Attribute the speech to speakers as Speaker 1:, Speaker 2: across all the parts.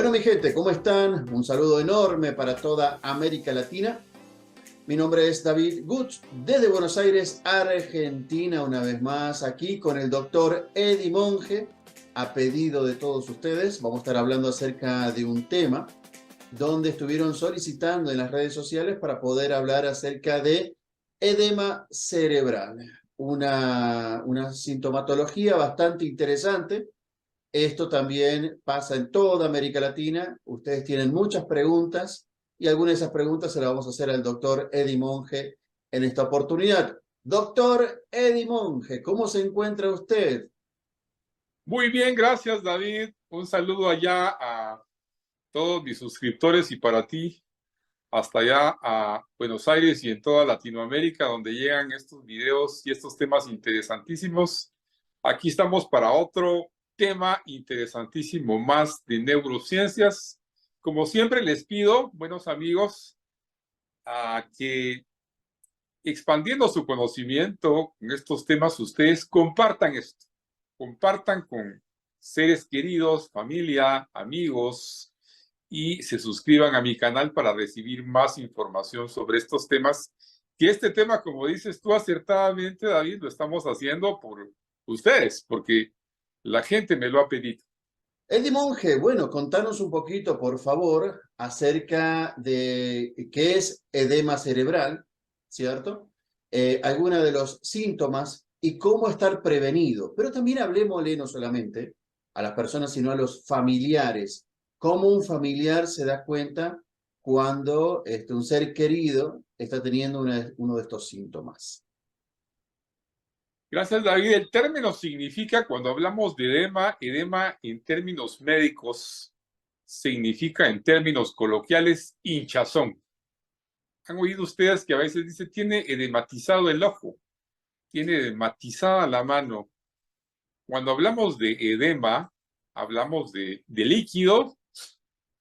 Speaker 1: Bueno, mi gente, ¿cómo están? Un saludo enorme para toda América Latina. Mi nombre es David Gutsch, desde Buenos Aires, Argentina, una vez más aquí con el doctor Eddie Monge. A pedido de todos ustedes, vamos a estar hablando acerca de un tema donde estuvieron solicitando en las redes sociales para poder hablar acerca de edema cerebral, una sintomatología bastante interesante. Esto también pasa en toda América Latina. Ustedes tienen muchas preguntas y algunas de esas preguntas se las vamos a hacer al doctor Eddie Monge en esta oportunidad. Doctor Eddie Monge, ¿cómo se encuentra usted?
Speaker 2: Muy bien, gracias David. Un saludo allá a todos mis suscriptores y para ti, hasta allá a Buenos Aires y en toda Latinoamérica, donde llegan estos videos y estos temas interesantísimos. Aquí estamos para otro tema interesantísimo más de neurociencias. Como siempre les pido, buenos amigos, a que expandiendo su conocimiento en estos temas, ustedes compartan esto. Compartan con seres queridos, familia, amigos y se suscriban a mi canal para recibir más información sobre estos temas. Que este tema, como dices tú acertadamente, David, lo estamos haciendo por ustedes, porque la gente me lo ha pedido.
Speaker 1: Eddie Monge, bueno, contanos un poquito, por favor, acerca de qué es edema cerebral, ¿cierto? Algunos de los síntomas y cómo estar prevenido. Pero también hablemosle no solamente a las personas, sino a los familiares. Cómo un familiar se da cuenta cuando un ser querido está teniendo uno de estos síntomas.
Speaker 2: Gracias, David. El término significa, cuando hablamos de edema, edema en términos médicos significa en términos coloquiales hinchazón. ¿Han oído ustedes que a veces dice tiene edematizado el ojo, tiene edematizada la mano? Cuando hablamos de edema, hablamos de líquido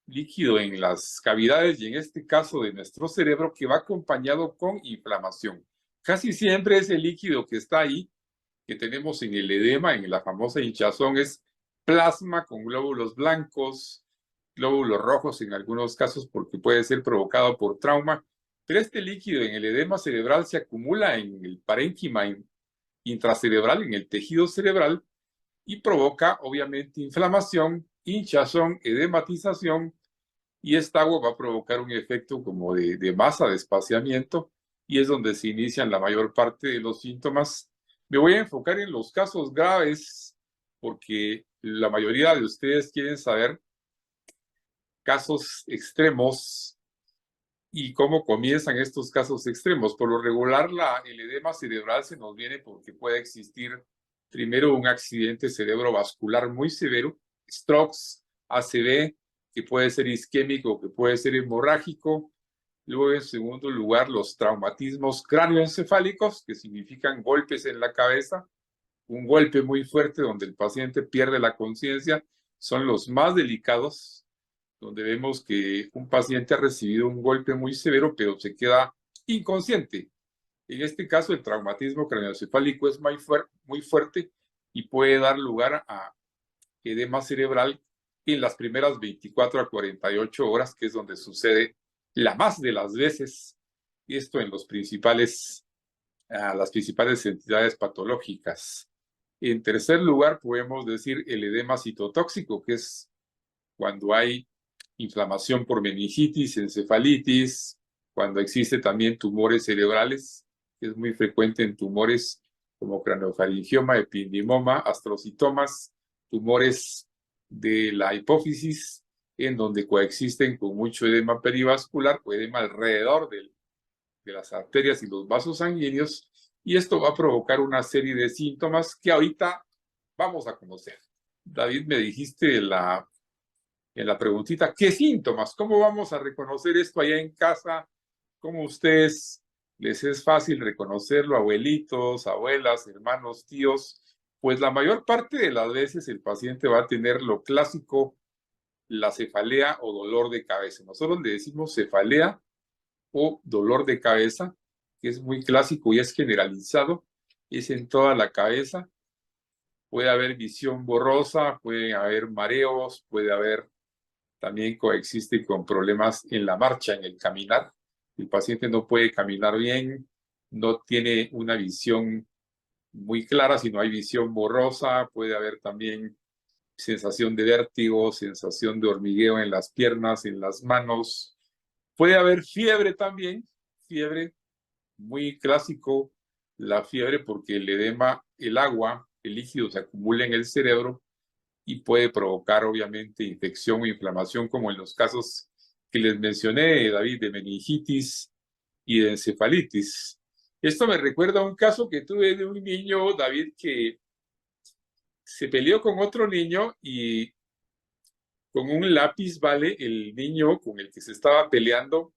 Speaker 2: en las cavidades y en este caso de nuestro cerebro que va acompañado con inflamación. Casi siempre ese líquido que está ahí, que tenemos en el edema, en la famosa hinchazón, es plasma con glóbulos blancos, glóbulos rojos en algunos casos porque puede ser provocado por trauma, pero este líquido en el edema cerebral se acumula en el parénquima intracerebral, en el tejido cerebral, y provoca obviamente inflamación, hinchazón, edematización, y esta agua va a provocar un efecto como de masa, de espaciamiento, y es donde se inician la mayor parte de los síntomas. Me voy a enfocar en los casos graves, porque la mayoría de ustedes quieren saber casos extremos y cómo comienzan estos casos extremos. Por lo regular, el edema cerebral se nos viene porque puede existir primero un accidente cerebrovascular muy severo, strokes, ACV, que puede ser isquémico, que puede ser hemorrágico. Luego, en segundo lugar, los traumatismos cráneoencefálicos, que significan golpes en la cabeza, un golpe muy fuerte donde el paciente pierde la conciencia, son los más delicados, donde vemos que un paciente ha recibido un golpe muy severo, pero se queda inconsciente. En este caso, el traumatismo craneoencefálico es muy fuerte y puede dar lugar a edema cerebral en las primeras 24 a 48 horas, que es donde sucede la más de las veces, y esto en las principales entidades patológicas. En tercer lugar, podemos decir el edema citotóxico, que es cuando hay inflamación por meningitis, encefalitis, cuando existe también tumores cerebrales, que es muy frecuente en tumores como craneofaringioma, ependimoma, astrocitomas, tumores de la hipófisis, en donde coexisten con mucho edema perivascular o edema alrededor de las arterias y los vasos sanguíneos, y esto va a provocar una serie de síntomas que ahorita vamos a conocer. David, me dijiste en la preguntita, ¿qué síntomas? ¿Cómo vamos a reconocer esto allá en casa? ¿Cómo ustedes les es fácil reconocerlo, abuelitos, abuelas, hermanos, tíos? Pues la mayor parte de las veces el paciente va a tener lo clásico, la cefalea o dolor de cabeza. Nosotros le decimos cefalea o dolor de cabeza, que es muy clásico y es generalizado, es en toda la cabeza. Puede haber visión borrosa, puede haber mareos, puede haber también coexiste con problemas en la marcha, en el caminar. El paciente no puede caminar bien, no tiene una visión muy clara, sino hay visión borrosa, puede haber también sensación de vértigo, sensación de hormigueo en las piernas, en las manos. Puede haber fiebre también, fiebre, muy clásico, la fiebre porque el edema, el agua, el líquido se acumula en el cerebro y puede provocar obviamente infección o inflamación como en los casos que les mencioné, David, de meningitis y de encefalitis. Esto me recuerda a un caso que tuve de un niño, David, que se peleó con otro niño y con un lápiz, ¿vale? El niño con el que se estaba peleando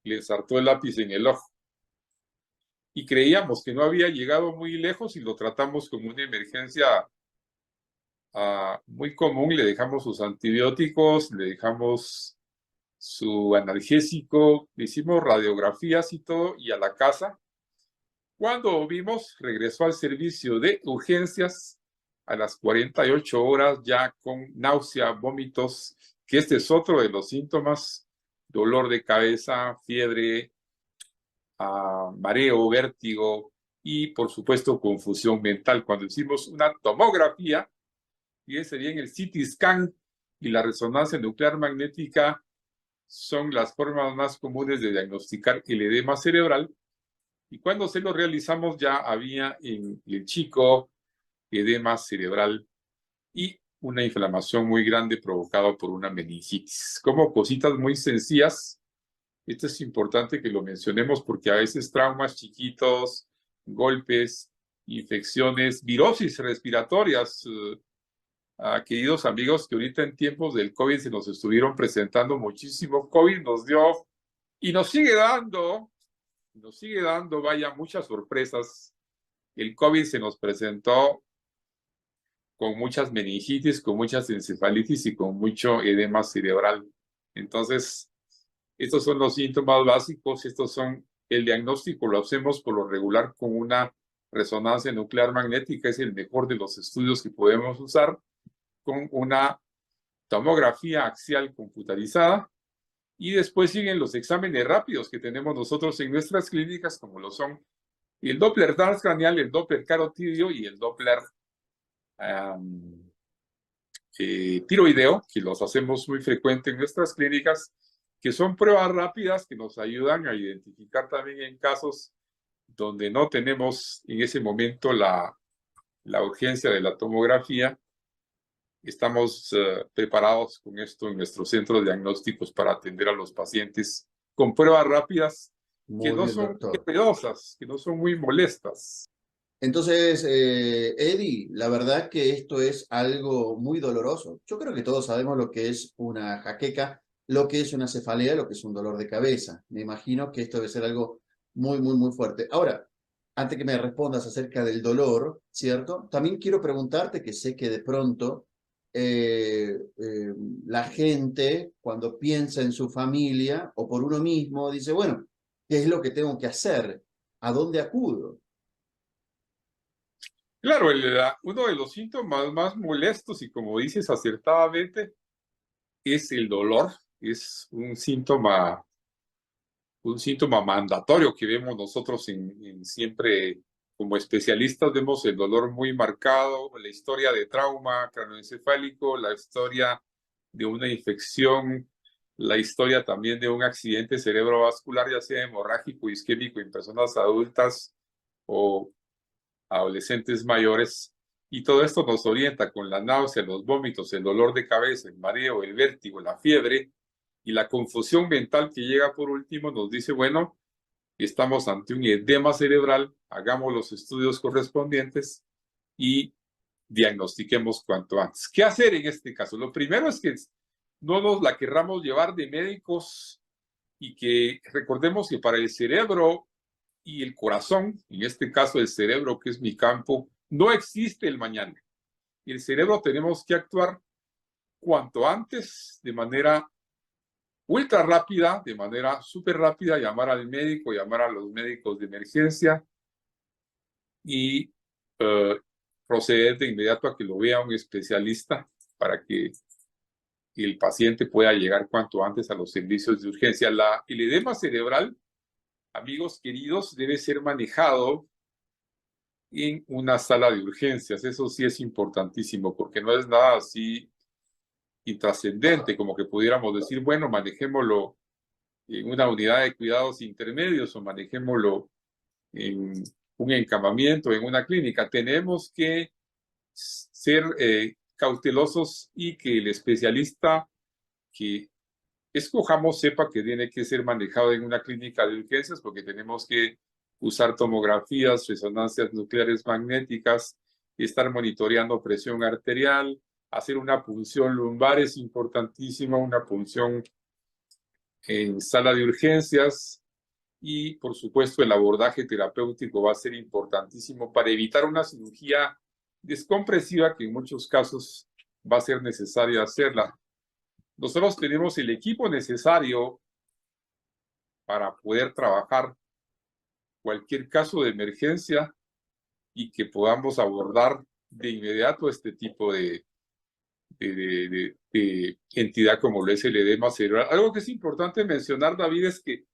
Speaker 2: le ensartó el lápiz en el ojo. Y creíamos que no había llegado muy lejos y lo tratamos como una emergencia muy común. Le dejamos sus antibióticos, le dejamos su analgésico, le hicimos radiografías y todo, y a la casa. Cuando vimos, regresó al servicio de urgencias a las 48 horas ya con náusea, vómitos, que este es otro de los síntomas, dolor de cabeza, fiebre, mareo, vértigo y por supuesto confusión mental. Cuando hicimos una tomografía, fíjense bien, el CT scan y la resonancia nuclear magnética son las formas más comunes de diagnosticar el edema cerebral. Y cuando se lo realizamos ya había en el chico edema cerebral y una inflamación muy grande provocada por una meningitis. Como cositas muy sencillas, esto es importante que lo mencionemos porque a veces traumas chiquitos, golpes, infecciones, virosis respiratorias, queridos amigos, que ahorita en tiempos del COVID se nos estuvieron presentando muchísimo. COVID nos dio y nos sigue dando, vaya, muchas sorpresas. El COVID se nos presentó con muchas meningitis, con muchas encefalitis y con mucho edema cerebral. Entonces, estos son los síntomas básicos, estos son el diagnóstico, lo hacemos por lo regular con una resonancia nuclear magnética, es el mejor de los estudios que podemos usar, con una tomografía axial computarizada, y después siguen los exámenes rápidos que tenemos nosotros en nuestras clínicas, como lo son el Doppler transcranial, el Doppler carotidio y el Doppler tiroideo, que los hacemos muy frecuente en nuestras clínicas, que son pruebas rápidas que nos ayudan a identificar también en casos donde no tenemos en ese momento la urgencia de la tomografía. Estamos preparados con esto en nuestros centros diagnósticos para atender a los pacientes con pruebas rápidas que
Speaker 1: Muy
Speaker 2: no
Speaker 1: bien,
Speaker 2: son
Speaker 1: doctor.
Speaker 2: tediosas, que no son muy molestas.
Speaker 1: Entonces, Eddie, la verdad que esto es algo muy doloroso. Yo creo que todos sabemos lo que es una jaqueca, lo que es una cefalea, lo que es un dolor de cabeza. Me imagino que esto debe ser algo muy, muy, muy fuerte. Ahora, antes que me respondas acerca del dolor, ¿cierto? También quiero preguntarte, que sé que de pronto la gente, cuando piensa en su familia o por uno mismo, dice, bueno, ¿qué es lo que tengo que hacer? ¿A dónde acudo?
Speaker 2: Claro, uno de los síntomas más molestos y como dices acertadamente es el dolor, es un síntoma mandatorio que vemos nosotros siempre como especialistas, vemos el dolor muy marcado, la historia de trauma craneoencefálico, la historia de una infección, la historia también de un accidente cerebrovascular, ya sea hemorrágico, isquémico en personas adultas o adolescentes mayores. Y todo esto nos orienta con la náusea, los vómitos, el dolor de cabeza, el mareo, el vértigo, la fiebre y la confusión mental que llega por último, nos dice, bueno, estamos ante un edema cerebral, hagamos los estudios correspondientes y diagnostiquemos cuanto antes. ¿Qué hacer en este caso? Lo primero es que no nos la querramos llevar de médicos y que recordemos que para el cerebro y el corazón, en este caso el cerebro, que es mi campo, no existe el mañana. Y el cerebro tenemos que actuar cuanto antes, de manera ultra rápida, de manera súper rápida, llamar al médico, llamar a los médicos de emergencia y proceder de inmediato a que lo vea un especialista para que el paciente pueda llegar cuanto antes a los servicios de urgencia. El edema cerebral, amigos queridos, debe ser manejado en una sala de urgencias. Eso sí es importantísimo, porque no es nada así intrascendente, como que pudiéramos decir, bueno, manejémoslo en una unidad de cuidados intermedios o manejémoslo en un encamamiento, en una clínica. Tenemos que ser cautelosos y que el especialista que escojamos sepa que tiene que ser manejado en una clínica de urgencias, porque tenemos que usar tomografías, resonancias nucleares magnéticas, estar monitoreando presión arterial, hacer una punción lumbar es importantísima, una punción en sala de urgencias y, por supuesto, el abordaje terapéutico va a ser importantísimo para evitar una cirugía descompresiva que en muchos casos va a ser necesaria hacerla. Nosotros tenemos el equipo necesario para poder trabajar cualquier caso de emergencia y que podamos abordar de inmediato este tipo de entidad como lo es el edema cerebral. Algo que es importante mencionar, David, es que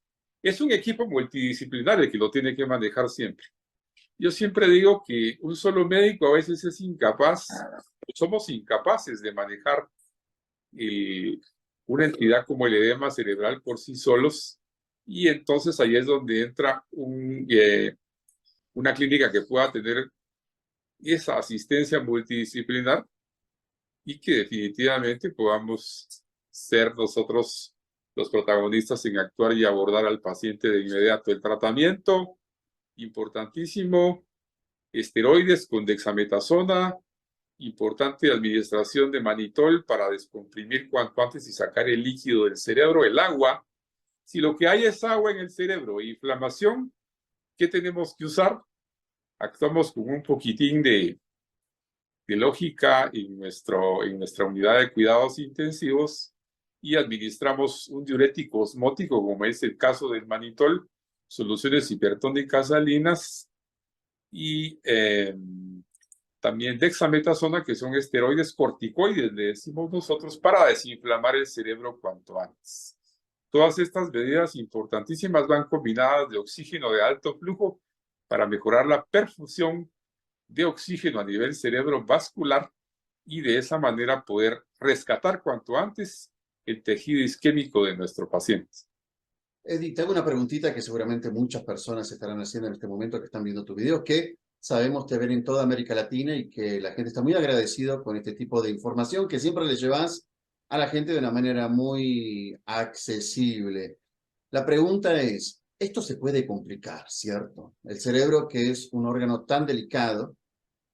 Speaker 2: es un equipo multidisciplinario que lo tiene que manejar siempre. Yo siempre digo que un solo médico a veces es incapaz, somos incapaces de manejar una entidad como el edema cerebral por sí solos, y entonces ahí es donde entra una clínica que pueda tener esa asistencia multidisciplinar y que definitivamente podamos ser nosotros los protagonistas en actuar y abordar al paciente de inmediato. El tratamiento, importantísimo, esteroides con dexametasona, importante administración de manitol para descomprimir cuanto antes y sacar el líquido del cerebro, el agua. Si lo que hay es agua en el cerebro e inflamación, ¿qué tenemos que usar? Actuamos con un poquitín de lógica en nuestra unidad de cuidados intensivos y administramos un diurético osmótico, como es el caso del manitol, soluciones hipertónicas salinas y también dexametasona, que son esteroides corticoides, le decimos nosotros, para desinflamar el cerebro cuanto antes. Todas estas medidas importantísimas van combinadas de oxígeno de alto flujo para mejorar la perfusión de oxígeno a nivel cerebrovascular y de esa manera poder rescatar cuanto antes el tejido isquémico de nuestro paciente.
Speaker 1: Eddie, te hago una preguntita que seguramente muchas personas estarán haciendo en este momento que están viendo tu video, que sabemos te ven en toda América Latina y que la gente está muy agradecido con este tipo de información que siempre le llevas a la gente de una manera muy accesible. La pregunta es, esto se puede complicar, ¿cierto? El cerebro, que es un órgano tan delicado,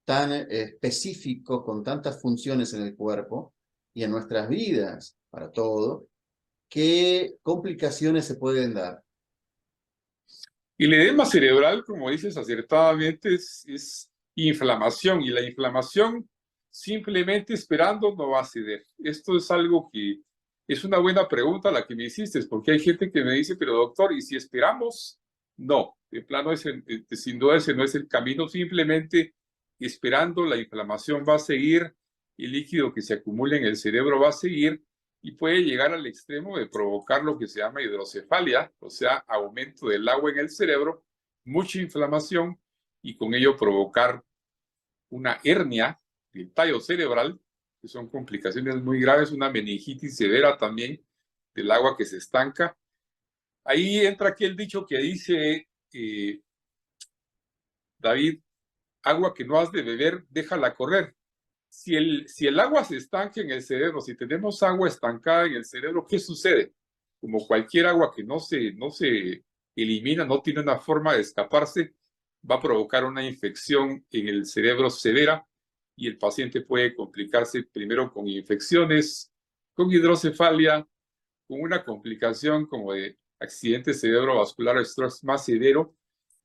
Speaker 1: tan específico, con tantas funciones en el cuerpo y en nuestras vidas, para todo, ¿qué complicaciones se pueden dar?
Speaker 2: Y el edema cerebral, como dices acertadamente, es inflamación, y la inflamación simplemente esperando no va a ceder. Esto es algo que es una buena pregunta la que me hiciste, porque hay gente que me dice, pero doctor, ¿y si esperamos? No, de plano, sin duda ese no es el camino. Simplemente esperando la inflamación va a seguir, el líquido que se acumula en el cerebro va a seguir, y puede llegar al extremo de provocar lo que se llama hidrocefalia, o sea, aumento del agua en el cerebro, mucha inflamación, y con ello provocar una hernia del tallo cerebral, que son complicaciones muy graves, una meningitis severa también del agua que se estanca. Ahí entra aquel dicho que dice, David, agua que no has de beber, déjala correr. Si el agua se estanca en el cerebro, si tenemos agua estancada en el cerebro, ¿qué sucede? Como cualquier agua que no se elimina, no tiene una forma de escaparse, va a provocar una infección en el cerebro severa, y el paciente puede complicarse primero con infecciones, con hidrocefalia, con una complicación como de accidente cerebrovascular más severo,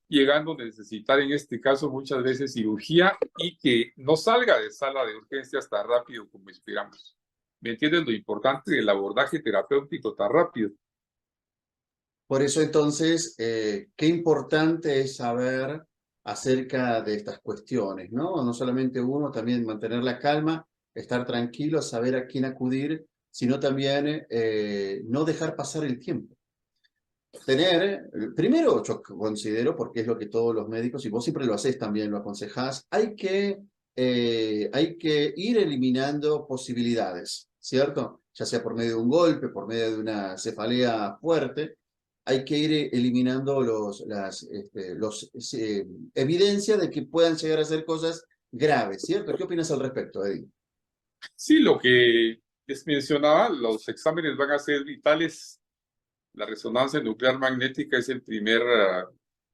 Speaker 2: llegando a necesitar en este caso muchas veces cirugía y que no salga de sala de urgencias tan rápido como esperamos. ¿Me entiendes lo importante del abordaje terapéutico tan rápido?
Speaker 1: Por eso entonces, qué importante es saber acerca de estas cuestiones, ¿no? No solamente uno, también mantener la calma, estar tranquilo, saber a quién acudir sino también no dejar pasar el tiempo. Primero yo considero, porque es lo que todos los médicos, y vos siempre lo hacés también, lo aconsejás, hay que ir eliminando posibilidades, ¿cierto? Ya sea por medio de un golpe, por medio de una cefalea fuerte, hay que ir eliminando evidencias de que puedan llegar a ser cosas graves, ¿cierto? ¿Qué opinas al respecto, Eddie?
Speaker 2: Sí, lo que les mencionaba, los exámenes van a ser vitales. La resonancia nuclear magnética es el primer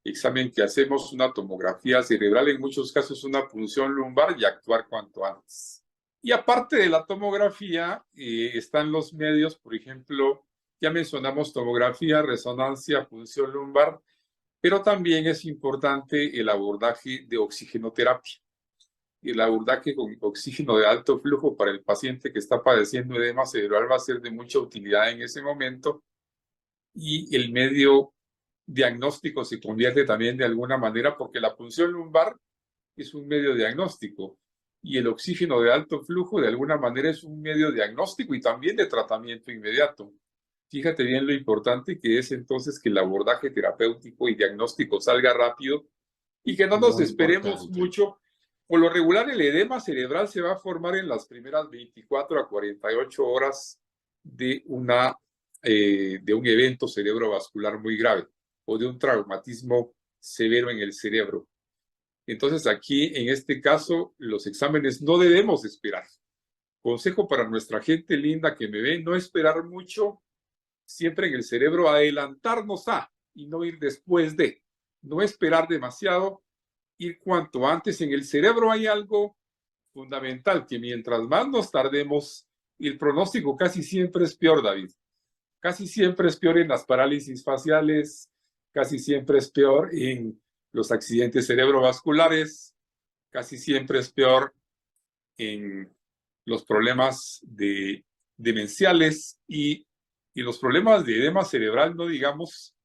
Speaker 2: examen que hacemos, una tomografía cerebral, en muchos casos una punción lumbar y actuar cuanto antes. Y aparte de la tomografía, están los medios, por ejemplo, ya mencionamos tomografía, resonancia, punción lumbar, pero también es importante el abordaje de oxigenoterapia. El abordaje con oxígeno de alto flujo para el paciente que está padeciendo edema cerebral va a ser de mucha utilidad en ese momento, y el medio diagnóstico se convierte también de alguna manera, porque la punción lumbar es un medio diagnóstico y el oxígeno de alto flujo de alguna manera es un medio diagnóstico y también de tratamiento inmediato. Fíjate bien lo importante que es entonces que el abordaje terapéutico y diagnóstico salga rápido y que no nos
Speaker 1: Muy
Speaker 2: esperemos
Speaker 1: importante.
Speaker 2: mucho. Por lo regular, el edema cerebral se va a formar en las primeras 24 a 48 horas de un evento cerebrovascular muy grave o de un traumatismo severo en el cerebro. Entonces, aquí, en este caso, los exámenes no debemos esperar. Consejo para nuestra gente linda que me ve, no esperar mucho, siempre en el cerebro, adelantarnos a y no ir después de. No esperar demasiado, ir cuanto antes. En el cerebro hay algo fundamental, que mientras más nos tardemos, el pronóstico casi siempre es peor, David. Casi siempre es peor en las parálisis faciales, casi siempre es peor en los accidentes cerebrovasculares, casi siempre es peor en los problemas demenciales y los problemas de edema cerebral, no digamos.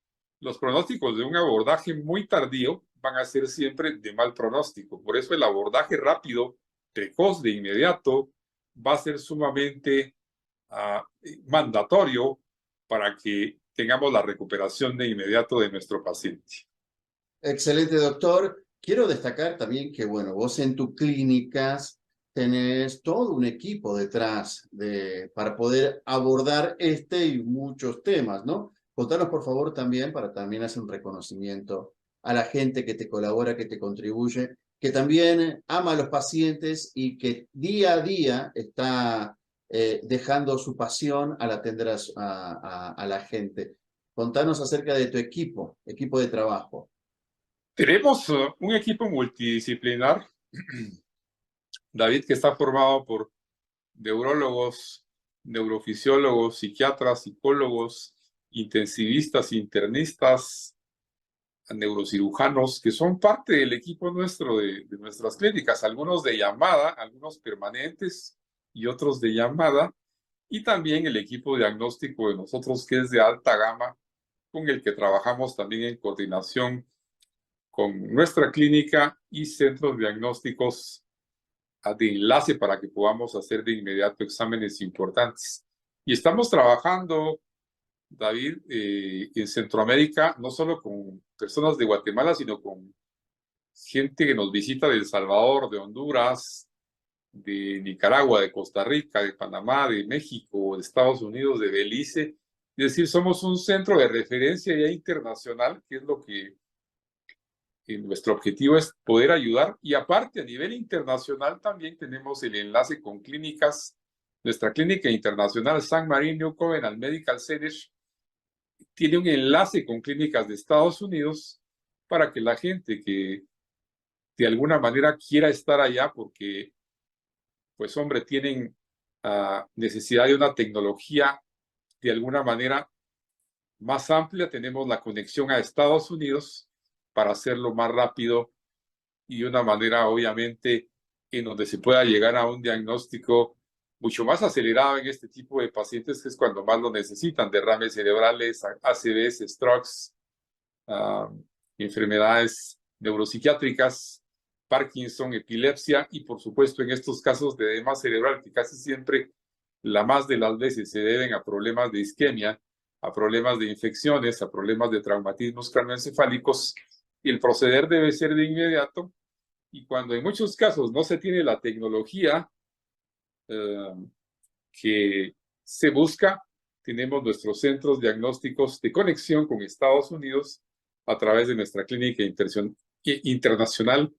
Speaker 2: Los pronósticos de un abordaje muy tardío van a ser siempre de mal pronóstico. Por eso el abordaje rápido, precoz, de inmediato, va a ser sumamente mandatorio para que tengamos la recuperación de inmediato de nuestro paciente.
Speaker 1: Excelente, doctor. Quiero destacar también que, bueno, vos en tus clínicas tenés todo un equipo detrás para poder abordar este y muchos temas, ¿no? Contanos, por favor, también, para también hacer un reconocimiento a la gente que te colabora, que te contribuye, que también ama a los pacientes y que día a día está dejando su pasión al atender a la gente. Contanos acerca de tu equipo de trabajo.
Speaker 2: Tenemos un equipo multidisciplinar, David, que está formado por neurólogos, neurofisiólogos, psiquiatras, psicólogos, intensivistas, internistas, neurocirujanos, que son parte del equipo nuestro de nuestras clínicas, algunos de llamada, algunos permanentes y otros de llamada, y también el equipo diagnóstico de nosotros, que es de alta gama, con el que trabajamos también en coordinación con nuestra clínica y centros diagnósticos de enlace para que podamos hacer de inmediato exámenes importantes. Y estamos trabajando, David, en Centroamérica, no solo con personas de Guatemala, sino con gente que nos visita de El Salvador, de Honduras, de Nicaragua, de Costa Rica, de Panamá, de México, de Estados Unidos, de Belice. Es decir, somos un centro de referencia ya internacional, que es lo que nuestro objetivo es poder ayudar. Y aparte, a nivel internacional también tenemos el enlace con clínicas. Nuestra clínica internacional San Marino New Covenant Medical Center tiene un enlace con clínicas de Estados Unidos para que la gente que de alguna manera quiera estar allá porque, pues hombre, tienen necesidad de una tecnología de alguna manera más amplia, tenemos la conexión a Estados Unidos para hacerlo más rápido y de una manera, obviamente, en donde se pueda llegar a un diagnóstico mucho más acelerado en este tipo de pacientes, que es cuando más lo necesitan: derrames cerebrales, ACVs, strokes, enfermedades neuropsiquiátricas, Parkinson, epilepsia y, por supuesto, en estos casos de edema cerebral, que casi siempre la más de las veces se deben a problemas de isquemia, a problemas de infecciones, a problemas de traumatismos craneoencefálicos, y el proceder debe ser de inmediato. Y cuando en muchos casos no se tiene la tecnología que se busca, tenemos nuestros centros diagnósticos de conexión con Estados Unidos a través de nuestra clínica internacional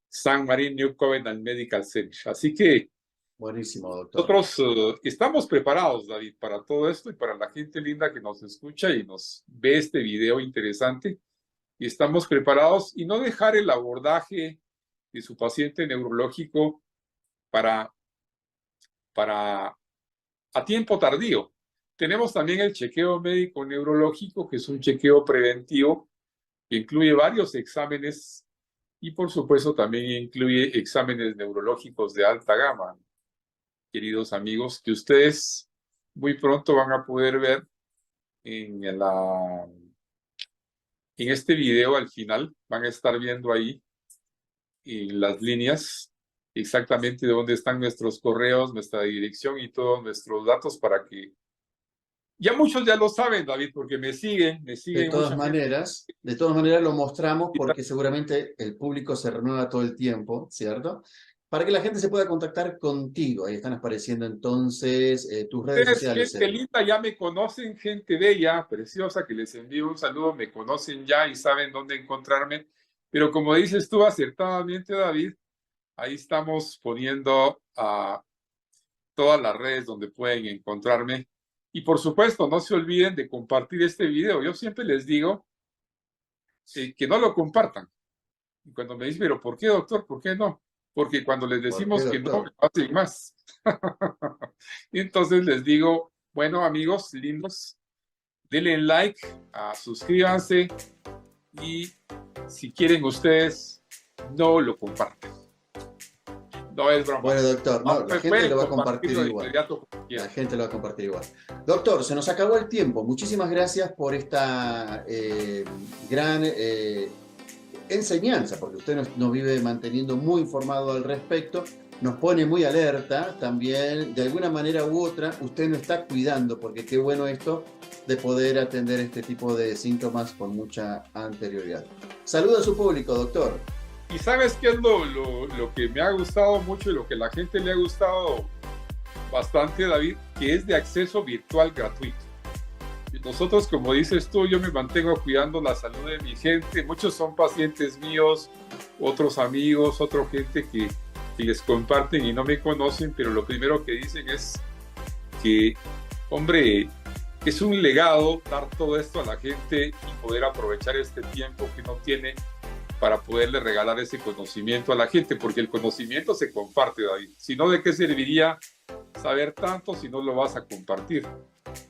Speaker 2: San Marino New Covenant Medical Center. Así que
Speaker 1: buenísimo, doctor.
Speaker 2: nosotros estamos preparados, David, para todo esto y para la gente linda que nos escucha y nos ve este video interesante. Y estamos preparados y no dejar el abordaje de su paciente neurológico para a tiempo tardío. Tenemos también el chequeo médico neurológico, que es un chequeo preventivo que incluye varios exámenes y por supuesto también incluye exámenes neurológicos de alta gama, queridos amigos, que ustedes muy pronto van a poder ver en este video. Al final van a estar viendo ahí en las líneas exactamente de dónde están nuestros correos, nuestra dirección y todos nuestros datos, para que ya muchos ya lo saben, David, porque me siguen.
Speaker 1: De todas maneras lo mostramos porque seguramente el público se renueva todo el tiempo, ¿cierto? Para que la gente se pueda contactar contigo. Ahí están apareciendo entonces tus redes sociales.
Speaker 2: Gente linda, ya me conocen, gente bella, preciosa, que les envío un saludo, me conocen ya y saben dónde encontrarme. Pero como dices tú acertadamente, David, ahí estamos poniendo a todas las redes donde pueden encontrarme. Y por supuesto, no se olviden de compartir este video. Yo siempre les digo que no lo compartan. Y cuando me dicen, pero ¿por qué, doctor? ¿Por qué no? Porque cuando les decimos que no, hacen más. Y entonces les digo, bueno, amigos lindos, denle like, suscríbanse y si quieren ustedes, no lo compartan. No es broma.
Speaker 1: Bueno, doctor, no, la gente lo va a compartir igual. La gente lo va a compartir igual. Doctor, se nos acabó el tiempo. Muchísimas gracias por esta gran enseñanza, porque usted nos vive manteniendo muy informado al respecto, nos pone muy alerta también, de alguna manera u otra, usted nos está cuidando, porque qué bueno esto de poder atender este tipo de síntomas con mucha anterioridad. Saluda a su público, doctor.
Speaker 2: Y ¿sabes qué es lo que me ha gustado mucho y lo que a la gente le ha gustado bastante, David? Que es de acceso virtual gratuito. Y nosotros, como dices tú, yo me mantengo cuidando la salud de mi gente. Muchos son pacientes míos, otros amigos, otra gente que les comparten y no me conocen, pero lo primero que dicen es que, hombre, es un legado dar todo esto a la gente y poder aprovechar este tiempo que no tiene para poderle regalar ese conocimiento a la gente, porque el conocimiento se comparte, David. Si no, ¿de qué serviría saber tanto si no lo vas a compartir?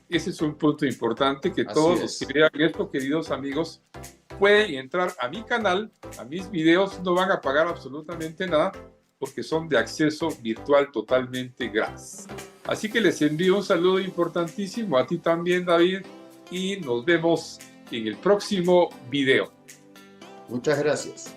Speaker 2: Ese es un punto importante, que todos los que vean esto, queridos amigos, pueden entrar a mi canal, a mis videos, no van a pagar absolutamente nada, porque son de acceso virtual totalmente gratis. Así que les envío un saludo importantísimo a ti también, David, y nos vemos en el próximo video.
Speaker 1: Muchas gracias.